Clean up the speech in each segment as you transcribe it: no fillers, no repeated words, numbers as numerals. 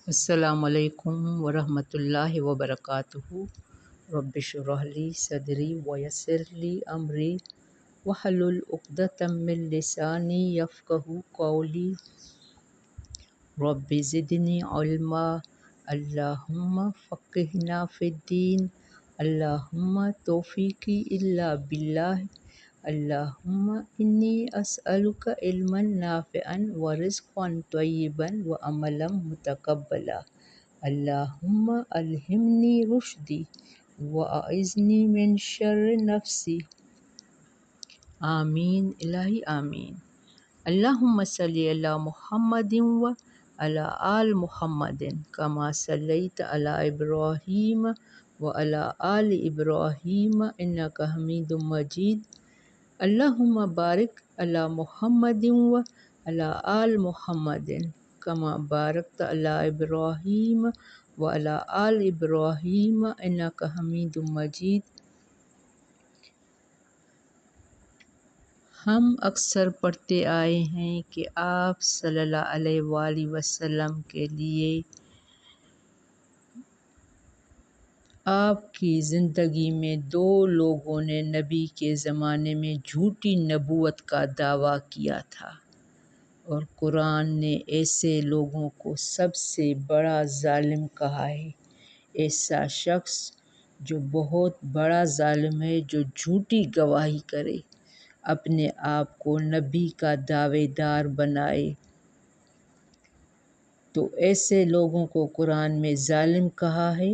السلام علیکم ورحمۃ اللہ وبرکاتہ۔ رب اشرح لی صدری ویسر لی امری واحلل عقدۃ من لسانی یفقہوا قولی۔ رب زدنی علما، اللہم فقہنا فی الدین، اللہم توفیقی الا باللہ، اللہم انی اسألک علما نافعا ورزقا طیبا وعملا متقبلا، اللہم الہمنی رشدی واعذنی من شر نفسی۔ آمین الہی آمین۔ اللہم صلی علی محمد وعلی آل محمد کما صلیت علی ابراہیم وعلی آل ابراہیم انک حمید مجید۔ اللہم بارک علی محمد وعلی آل محمد کما بارکت علی ابراہیم وعلی آل ابراہیم انک حمید مجید۔ ہم اکثر پڑھتے آئے ہیں کہ آپ صلی اللہ علیہ وآلہ وسلم کے لیے آپ کی زندگی میں دو لوگوں نے نبی کے زمانے میں جھوٹی نبوت کا دعویٰ کیا تھا، اور قرآن نے ایسے لوگوں کو سب سے بڑا ظالم کہا ہے۔ ایسا شخص جو بہت بڑا ظالم ہے، جو جھوٹی گواہی کرے، اپنے آپ کو نبی کا دعوے دار بنائے، تو ایسے لوگوں کو قرآن میں ظالم کہا ہے،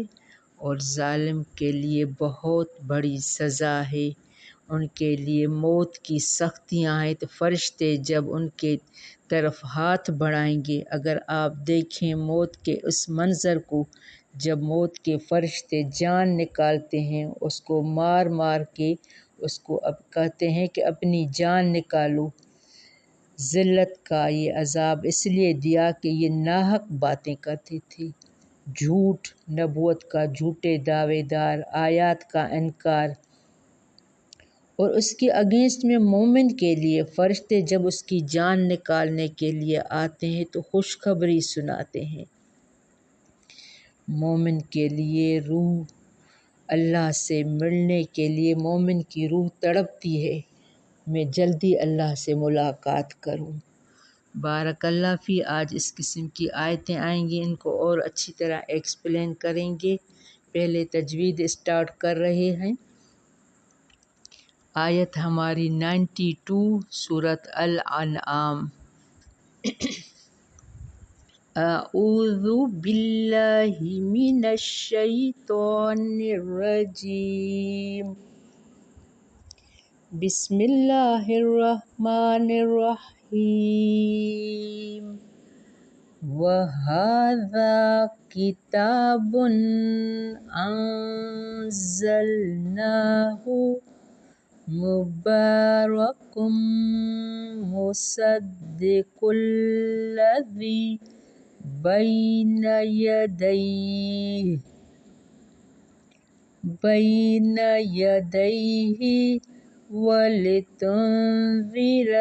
اور ظالم کے لیے بہت بڑی سزا ہے، ان کے لیے موت کی سختیاں ہیں۔ تو فرشتے جب ان کے طرف ہاتھ بڑھائیں گے، اگر آپ دیکھیں موت کے اس منظر کو، جب موت کے فرشتے جان نکالتے ہیں، اس کو مار مار کے اس کو اب کہتے ہیں کہ اپنی جان نکالو۔ ذلت کا یہ عذاب اس لیے دیا کہ یہ ناحق باتیں کرتے تھے، جھوٹ، نبوت کا جھوٹے دعوے دار، آیات کا انکار۔ اور اس کے اگینسٹ میں مومن کے لیے فرشتے جب اس کی جان نکالنے کے لیے آتے ہیں تو خوشخبری سناتے ہیں۔ مومن کے لیے روح اللہ سے ملنے کے لیے مومن کی روح تڑپتی ہے، میں جلدی اللہ سے ملاقات کروں۔ بارک اللہ فی۔ آج اس قسم کی آیتیں آئیں گی، ان کو اور اچھی طرح ایکسپلین کریں گے۔ پہلے تجوید اسٹارٹ کر رہے ہیں۔ آیت ہماری 92 سورۃ الانعام۔ اعوذ باللہ من الشیطان الرجیم، بسم اللہ الرحمن الرحیم۔ وَهَذَا کتاب انزلناہ مبارک مصدق الذی بین یدیہ ولتنذر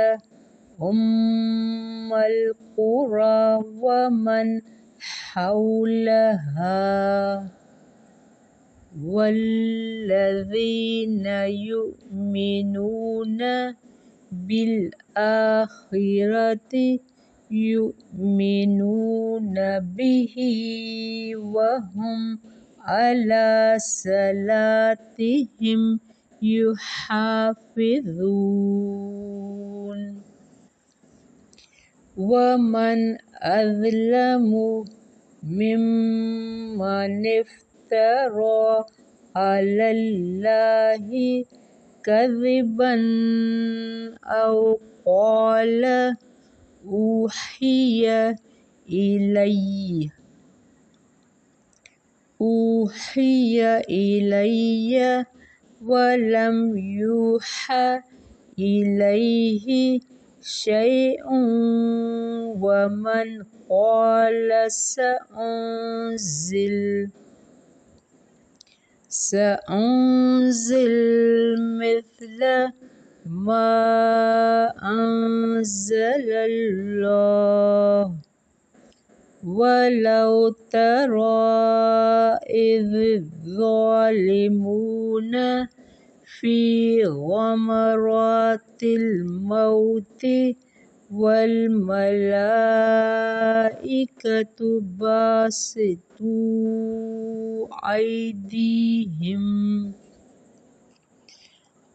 القری ومن حولہا والذین یؤمنون بالآخرۃ یؤمنون بہ وہم علی صلاتہم یحافظون۔ ومن اظلم ممن افتری علی اللہ کذبا او قال اوحی الی ولم یوحی الیہ شیء ومن قال سأنزل مثل ما انزل اللہ وَلَوْ تَرَىٰ إِذِ الظَّالِمُونَ فِي غَمَرَاتِ الْمَوْتِ وَالْمَلَائِكَةُ بَاسِطُو أَيْدِيهِمْ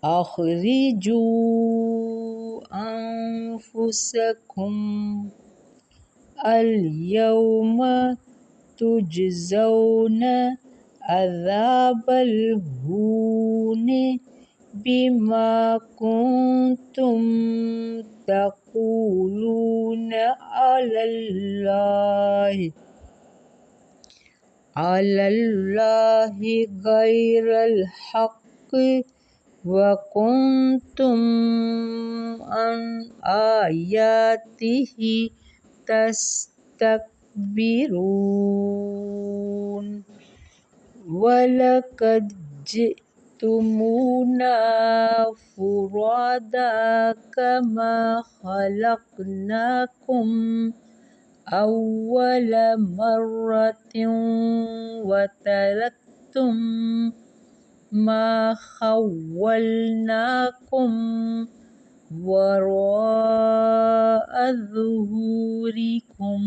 أَخْرِجُوا أَنفُسَكُمْ الْيَوْمَ تُجْزَوْنَ عَذَابَ الْهُونِ بِمَا كُنتُمْ تَقُولُونَ على الله غير الحق وكنتم عن آياته تستكبرون وَلَقَدْ جِئْتُمُونَا فُرَادَىٰ كَمَا خَلَقْنَاكُمْ أَوَّلَ مَرَّةٍ وَتَرَكْتُم مَّا خَوَّلْنَاكُمْ وَرَاءَ ظُهُورِكُمْ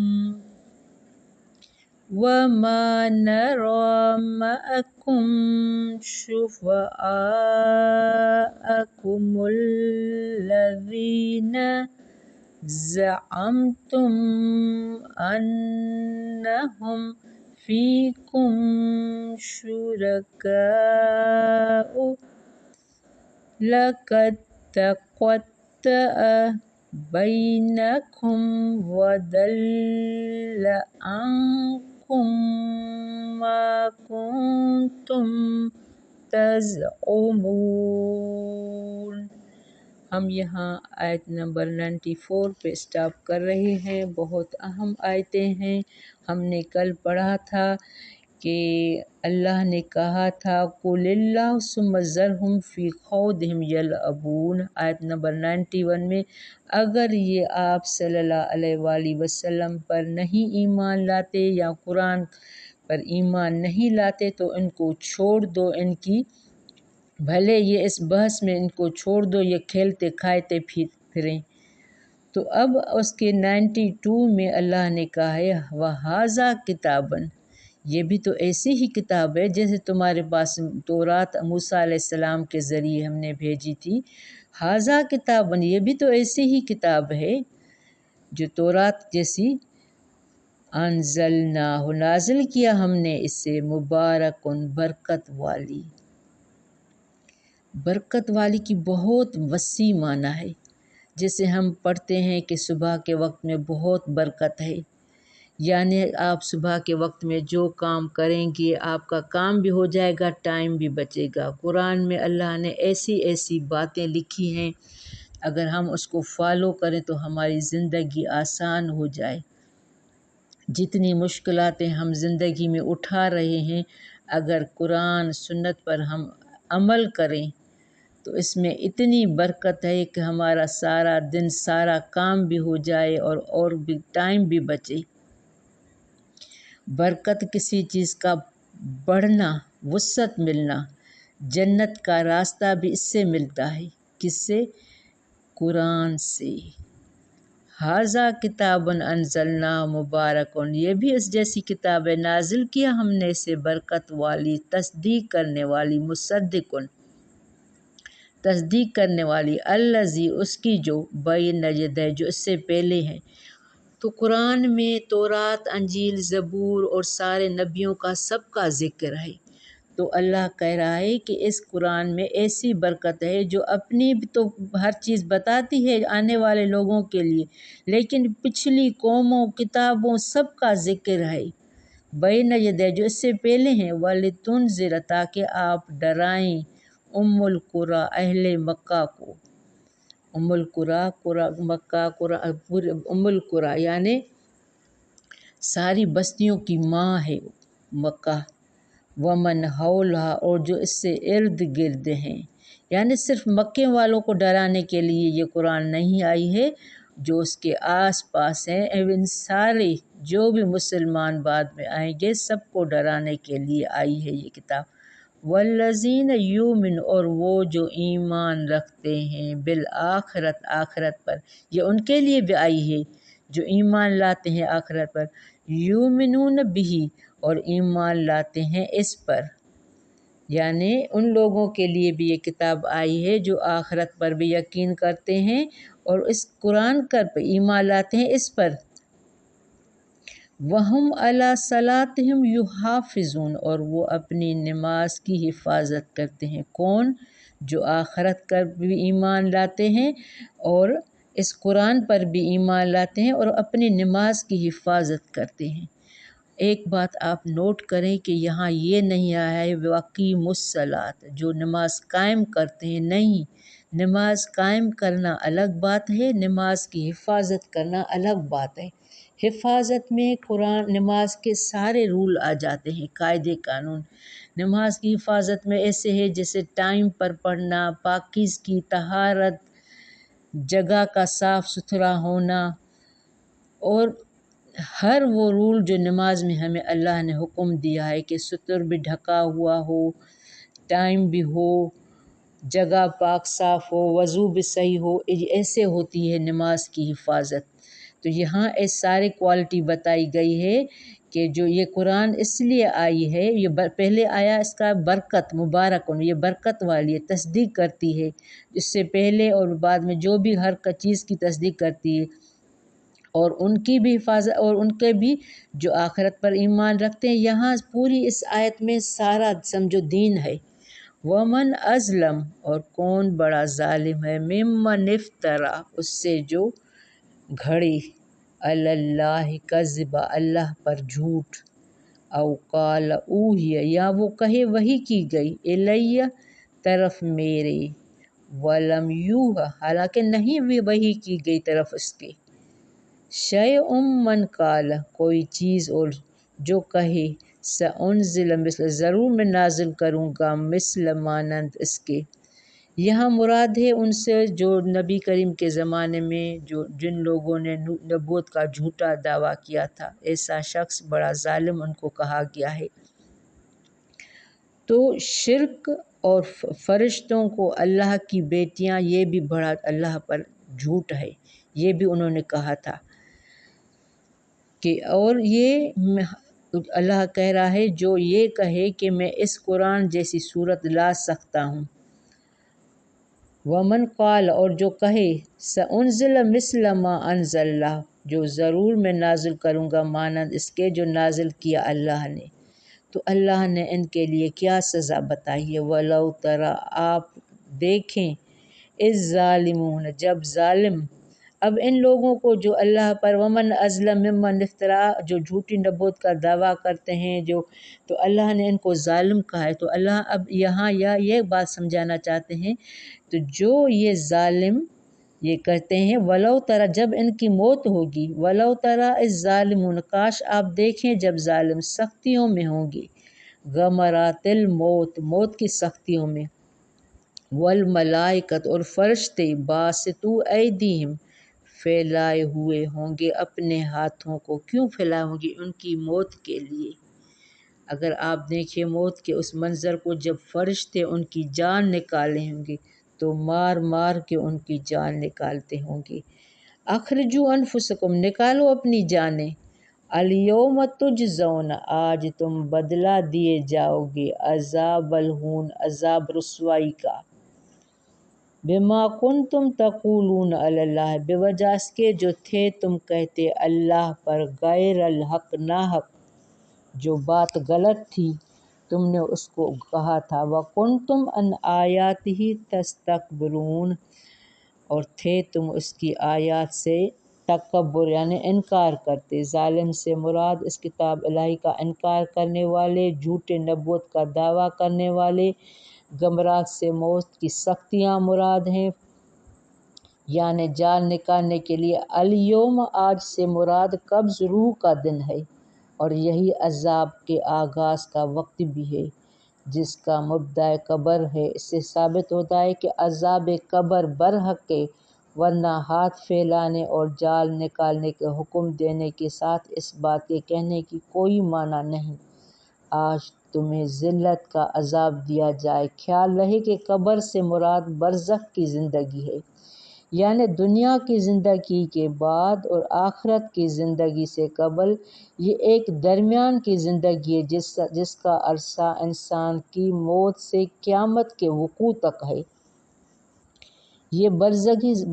وَمَا نَرَىٰ مَعَكُمْ شُفَعَاءَكُمُ الَّذِينَ زَعَمْتُمْ أَنَّهُمْ فِيكُمْ شُرَكَاءُ لَقَد تَّقَطَّعَ بَيْنَكُمْ وَضَلَّ عَنكُم مَّا كُنتُمْ تَزْعُمُونَ۔ ہم یہاں آیت نمبر 94 پہ اسٹاپ کر رہے ہیں۔ بہت اہم آیتیں ہیں۔ ہم نے کل پڑھا تھا کہ اللہ نے کہا تھا قُلِ اللّٰهُ ثُمَّ ذَرْهُمْ فِي خَوْضِهِمْ يَلْعَبُونَ۔ آیت نمبر 91 میں اگر یہ آپ صلی اللہ علیہ وآلہ وسلم پر نہیں ایمان لاتے یا قرآن پر ایمان نہیں لاتے تو ان کو چھوڑ دو، ان کی بھلے یہ اس بحث میں ان کو چھوڑ دو، یہ کھیلتے کھاتے پھریں۔ تو اب اس کے 92 میں اللہ نے کہا ہے وَهَٰذَا کتابًا، یہ بھی تو ایسی ہی کتاب ہے جیسے تمہارے پاس تورات موسیٰ علیہ السلام کے ذریعے ہم نے بھیجی تھی۔ ہاذا کتابًا، یہ بھی تو ایسی ہی کتاب ہے جو تورات جیسی۔ انزلناہ، نازل کیا ہم نے اسے، مبارکن، برکت والی۔ برکت والی کی بہت وسیع معنی ہے۔ جیسے ہم پڑھتے ہیں کہ صبح کے وقت میں بہت برکت ہے، یعنی آپ صبح کے وقت میں جو کام کریں گے آپ کا کام بھی ہو جائے گا، ٹائم بھی بچے گا۔ قرآن میں اللہ نے ایسی ایسی باتیں لکھی ہیں، اگر ہم اس کو فالو کریں تو ہماری زندگی آسان ہو جائے۔ جتنی مشکلاتیں ہم زندگی میں اٹھا رہے ہیں، اگر قرآن سنت پر ہم عمل کریں تو اس میں اتنی برکت ہے کہ ہمارا سارا دن سارا کام بھی ہو جائے اور بھی ٹائم بھی بچے۔ برکت کسی چیز کا بڑھنا، وسعت ملنا، جنت کا راستہ بھی اس سے ملتا ہے۔ کس سے؟ قرآن سے۔ ھذا کتاب انزلناہ مبارکن، یہ بھی اس جیسی کتاب ہے، نازل کیا ہم نے اسے برکت والی، تصدیق کرنے والی، مصدقن، تصدیق کرنے والی، الذی، اس کی جو بین یدیہ، جو اس سے پہلے ہیں۔ تو قرآن میں تورات، انجیل، زبور اور سارے نبیوں کا سب کا ذکر ہے۔ تو اللہ کہہ رہا ہے کہ اس قرآن میں ایسی برکت ہے جو اپنی بھی تو ہر چیز بتاتی ہے آنے والے لوگوں کے لیے، لیکن پچھلی قوموں، کتابوں، سب کا ذکر ہے۔ بین یدیہ، جو اس سے پہلے ہیں، وَلِتُنذِرَ، تاکہ آپ ڈرائیں، القریٰ، اہل مکہ کو۔ القریٰ، مکہ، القریٰ یعنی ساری بستیوں کی ماں ہے مکہ۔ ومن حولہا، اور جو اس سے ارد گرد ہیں، یعنی صرف مکے والوں کو ڈرانے کے لیے یہ قرآن نہیں آئی ہے، جو اس کے آس پاس ہیں، ان سارے جو بھی مسلمان بعد میں آئیں گے سب کو ڈرانے کے لیے آئی ہے یہ کتاب۔ والذین یؤمن، اور وہ جو ایمان رکھتے ہیں بالآخرت، آخرت پر، یہ ان کے لیے بھی آئی ہے جو ایمان لاتے ہیں آخرت پر، یؤمنون بہ، اور ایمان لاتے ہیں اس پر، یعنی ان لوگوں کے لیے بھی یہ کتاب آئی ہے جو آخرت پر بھی یقین کرتے ہیں اور اس قرآن پر ایمان لاتے ہیں اس پر۔ وَهُمْ عَلَىٰ صَلَاتِهِمْ يُحَافِظُونَ، اور وہ اپنی نماز کی حفاظت کرتے ہیں۔ کون؟ جو آخرت پر بھی ایمان لاتے ہیں اور اس قرآن پر بھی ایمان لاتے ہیں اور اپنی نماز کی حفاظت کرتے ہیں۔ ایک بات آپ نوٹ کریں کہ یہاں یہ نہیں آیا ہے وَأَقِیمُوا الصَّلَاةَ، جو نماز قائم کرتے ہیں، نہیں، نماز قائم کرنا الگ بات ہے، نماز کی حفاظت کرنا الگ بات ہے۔ حفاظت میں قرآن نماز کے سارے رول آ جاتے ہیں، قاعدے قانون۔ نماز کی حفاظت میں ایسے ہے جیسے ٹائم پر پڑھنا، پاکیزگی، طہارت، جگہ کا صاف ستھرا ہونا، اور ہر وہ رول جو نماز میں ہمیں اللہ نے حکم دیا ہے کہ ستر بھی ڈھکا ہوا ہو، ٹائم بھی ہو، جگہ پاک صاف ہو، وضو بھی صحیح ہو، ایسے ہوتی ہے نماز کی حفاظت۔ تو یہاں اس سارے کوالٹی بتائی گئی ہے کہ جو یہ قرآن اس لیے آئی ہے، یہ پہلے آیا اس کا برکت مبارک، یہ برکت والی ہے، تصدیق کرتی ہے اس سے پہلے اور بعد میں جو بھی ہر چیز کی تصدیق کرتی ہے، اور ان کی بھی حفاظت، اور ان کے بھی جو آخرت پر ایمان رکھتے ہیں۔ یہاں پوری اس آیت میں سارا سمجھو دین ہے۔ وَمَنْ أَظْلَمُ، اور کون بڑا ظالم ہے، مِمَّنِ افْتَرَىٰ، اس سے جو گھڑی، عَلَى اللّٰہِ کَذِبًا، اللہ پر جھوٹ، او قال اوحی، یا وہ کہے وحی کی گئی، الیہ، طرف میرے، وَلَمْ یوحَ، حالانکہ نہیں بھی وحی کی گئی طرف اس کے، شیء من قال، کوئی چیز اور جو کہے، سأنزل مثل، ضرور میں نازل کروں گا، مثل مانند اس کے۔ یہاں مراد ہے ان سے جو نبی کریم کے زمانے میں جن لوگوں نے نبوت کا جھوٹا دعویٰ کیا تھا، ایسا شخص بڑا ظالم ان کو کہا گیا ہے۔ تو شرک اور فرشتوں کو اللہ کی بیٹیاں، یہ بھی بڑا اللہ پر جھوٹ ہے، یہ بھی انہوں نے کہا تھا کہ، اور یہ اللہ کہہ رہا ہے جو یہ کہے کہ میں اس قرآن جیسی صورت لا سکتا ہوں، ومن قال، اور جو کہے، سأنزل مثل ما انزل اللہ، جو ضرور میں نازل کروں گا مانند اس کے جو نازل کیا اللہ نے، تو اللہ نے ان کے لیے کیا سزا بتائی ہے۔ وَلَوْ تَرَىٰ، آپ دیکھیں، الظالمون، جب ظالم، اب ان لوگوں کو جو اللہ پر، ومن اظلم ممن افترا، جو جھوٹی نبوت کا دعویٰ کرتے ہیں، جو، تو اللہ نے ان کو ظالم کہا ہے۔ تو اللہ اب یہاں یہ بات سمجھانا چاہتے ہیں، تو جو یہ ظالم یہ کرتے ہیں، ولو ترى، جب ان کی موت ہوگی، ولو ترى الظالمون، کاش آپ دیکھیں جب ظالم سختیوں میں ہوں گے، غمرات الموت، موت کی سختیوں میں، والملائکۃ، اور فرشتے، باسطوا ایدیہم، پھیلائے ہوئے ہوں گے اپنے ہاتھوں کو، کیوں پھیلائے ہوں گے؟ ان کی موت کے لیے۔ اگر آپ دیکھیں موت کے اس منظر کو، جب فرشتے ان کی جان نکالے ہوں گے تو مار مار کے ان کی جان نکالتے ہوں گے۔ اخرجوا انفسکم، نکالو اپنی جانیں، الیوم تجزون، آج تم بدلہ دیے جاؤ گے، عذاب الہون، عذاب رسوائی کا، بما کنتم تقولون علی اللہ، بے وجہ اس کے جو تھے تم کہتے اللہ پر، غیر الحق، ناحق، جو بات غلط تھی تم نے اس کو کہا تھا، وَكُنْتُمْ عَنْ آیَاتِهِ تَسْتَكْبِرُونَ، اور تھے تم اس کی آیات سے تکبر یعنی انکار کرتے۔ ظالم سے مراد اس کتاب الہی کا انکار کرنے والے، جھوٹے نبوت کا دعویٰ کرنے والے، غمرات سے موت کی سختیاں مراد ہیں، یعنی جان نکالنے کے لیے۔ الیوم، آج سے مراد قبض روح کا دن ہے، اور یہی عذاب کے آغاز کا وقت بھی ہے، جس کا مبدأ قبر ہے۔ اس سے ثابت ہوتا ہے کہ عذاب قبر برحق ورنہ ہاتھ پھیلانے اور جال نکالنے کے حکم دینے کے ساتھ اس بات کے کہنے کی کوئی معنی نہیں۔ آج تمہیں ذلت کا عذاب دیا جائے۔ خیال رہے کہ قبر سے مراد برزخ کی زندگی ہے، یعنی دنیا کی زندگی کے بعد اور آخرت کی زندگی سے قبل۔ یہ ایک درمیان کی زندگی ہے جس کا عرصہ انسان کی موت سے قیامت کے وقوع تک ہے۔ یہ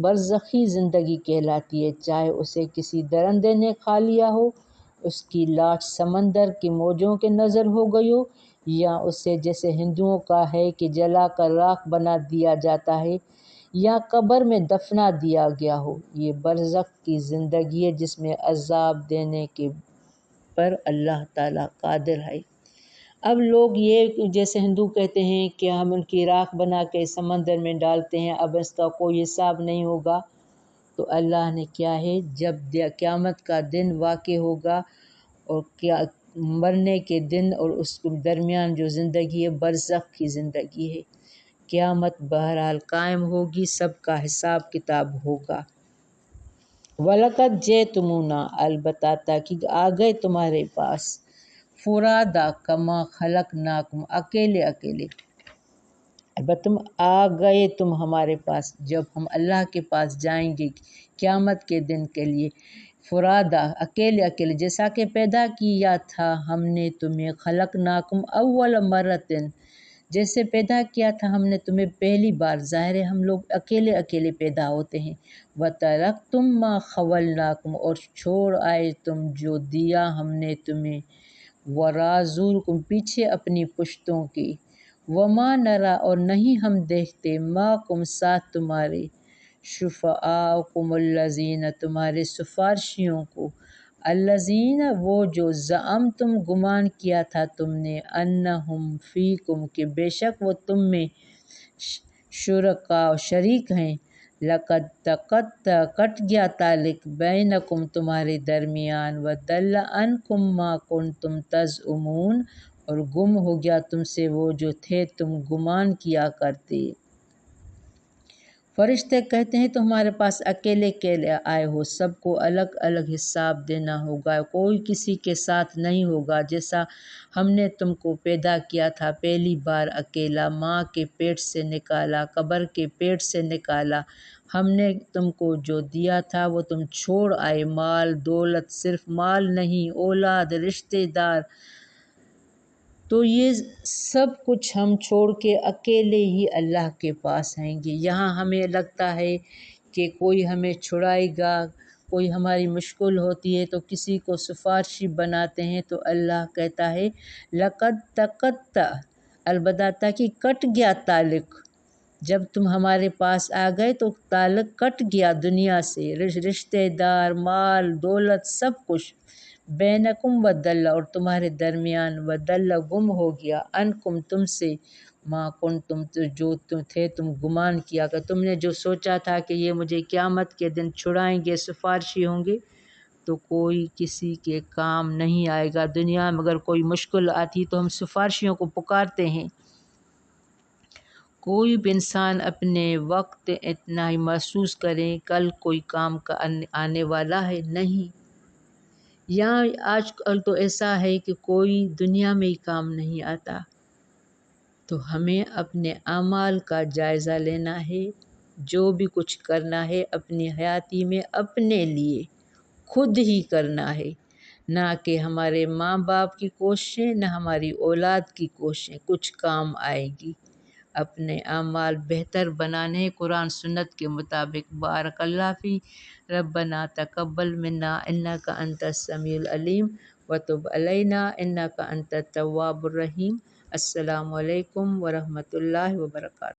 برزخی زندگی کہلاتی ہے، چاہے اسے کسی درندے نے کھا لیا ہو، اس کی لاش سمندر کی موجوں کے نظر ہو گئی ہو، یا اسے جیسے ہندوؤں کا ہے کہ جلا کر راکھ بنا دیا جاتا ہے، یا قبر میں دفنا دیا گیا ہو۔ یہ برزخ کی زندگی ہے جس میں عذاب دینے کے پر اللہ تعالیٰ قادر ہے۔ اب لوگ یہ جیسے ہندو کہتے ہیں کہ ہم ان کی راکھ بنا کے سمندر میں ڈالتے ہیں، اب اس کا کوئی حساب نہیں ہوگا، تو اللہ نے کیا ہے، جب قیامت کا دن واقع ہوگا اور مرنے کے دن اور اس کے درمیان جو زندگی ہے برزخ کی زندگی ہے، قیامت بہرحال قائم ہوگی، سب کا حساب کتاب ہوگا۔ وَلَقَدْ جِئْتُمُونَا، البتہ تحقیق آ گئے تمہارے پاس، فُرَادَىٰ كَمَا خَلَقْنَاكُمْ، اکیلے اکیلے۔ البتہ آ گئے تم ہمارے پاس، جب ہم اللہ کے پاس جائیں گے قیامت کے دن کے لیے، فُرَادَىٰ اکیلے اکیلے، جیسا کہ پیدا کیا تھا ہم نے تمہیں، خَلَقْنَاكُمْ أَوَّلَ مَرَّةٍ، جیسے پیدا کیا تھا ہم نے تمہیں پہلی بار۔ ظاہر ہے ہم لوگ اکیلے اکیلے پیدا ہوتے ہیں۔ وَتَرَكْتُم مَّا خَوَّلْنَاكُمْ، اور چھوڑ آئے تم جو دیا ہم نے تمہیں، وَرَاءَ ظُهُورِكُمْ، پیچھے اپنی پشتوں کے، وَمَا نَرَىٰ، اور نہیں ہم دیکھتے، مَعَكُمْ، ساتھ تمہارے، شُفَعَاءَكُمُ الَّذِينَ، تمہارے سفارشیوں کو، الَّذِينَ، وہ جو، زَعَمْتُمْ، گمان کیا تھا تم نے، أَنَّهُمْ فِيكُمْ، کہ بے شک وہ تم میں، شرکاء، شریک ہیں۔ لَقَدْ تَقَطَّعَ، کٹ گیا تعلق، بَيْنَكُمْ، تمہارے درمیان، وَضَلَّ عَنْكُمْ مَا كُنْتُمْ تَزْعُمُونَ، اور گم ہو گیا تم سے وہ جو تھے تم گمان کیا کرتے۔ فرشتے کہتے ہیں تم ہمارے پاس اکیلے اکیلے آئے ہو، سب کو الگ الگ حساب دینا ہوگا، کوئی کسی کے ساتھ نہیں ہوگا۔ جیسا ہم نے تم کو پیدا کیا تھا پہلی بار اکیلا، ماں کے پیٹ سے نکالا، قبر کے پیٹ سے نکالا، ہم نے تم کو جو دیا تھا وہ تم چھوڑ آئے، مال دولت، صرف مال نہیں، اولاد، رشتے دار، تو یہ سب کچھ ہم چھوڑ کے اکیلے ہی اللہ کے پاس آئیں گے۔ یہاں ہمیں لگتا ہے کہ کوئی ہمیں چھڑائے گا، کوئی ہماری مشکل ہوتی ہے تو کسی کو سفارشی بناتے ہیں، تو اللہ کہتا ہے لَقَدْ تَقَطَّعَ، البتہ کہ کٹ گیا تعلق، جب تم ہمارے پاس آ گئے تو تعلق کٹ گیا دنیا سے، رشتے دار، مال دولت، سب کچھ، بینکم وضل، اور تمہارے درمیان، وضل، گم ہو گیا، عنکم، تم سے، ما کنتم، جو تم تھے تم گمان کیا کہ تم نے جو سوچا تھا کہ یہ مجھے قیامت کے دن چھڑائیں گے، سفارشی ہوں گے، تو کوئی کسی کے کام نہیں آئے گا۔ دنیا میں اگر کوئی مشکل آتی تو ہم سفارشیوں کو پکارتے ہیں، کوئی بھی انسان اپنے وقت اتنا ہی محسوس کریں کل کوئی کام کا آنے والا ہے، نہیں۔ یہاں آج کل تو ایسا ہے کہ کوئی دنیا میں ہی کام نہیں آتا، تو ہمیں اپنے اعمال کا جائزہ لینا ہے، جو بھی کچھ کرنا ہے اپنی حیاتی میں اپنے لیے خود ہی کرنا ہے، نہ کہ ہمارے ماں باپ کی کوششیں، نہ ہماری اولاد کی کوششیں کچھ کام آئے گی۔ اپنے اعمال بہتر بنانے، قرآن سنت کے مطابق۔ بارک اللہ فی، ربنا تقبل منا انک انت السمیع العلیم وتب علینا انک انت التواب الرحیم۔ السلام علیکم ورحمۃ اللہ وبرکاتہ۔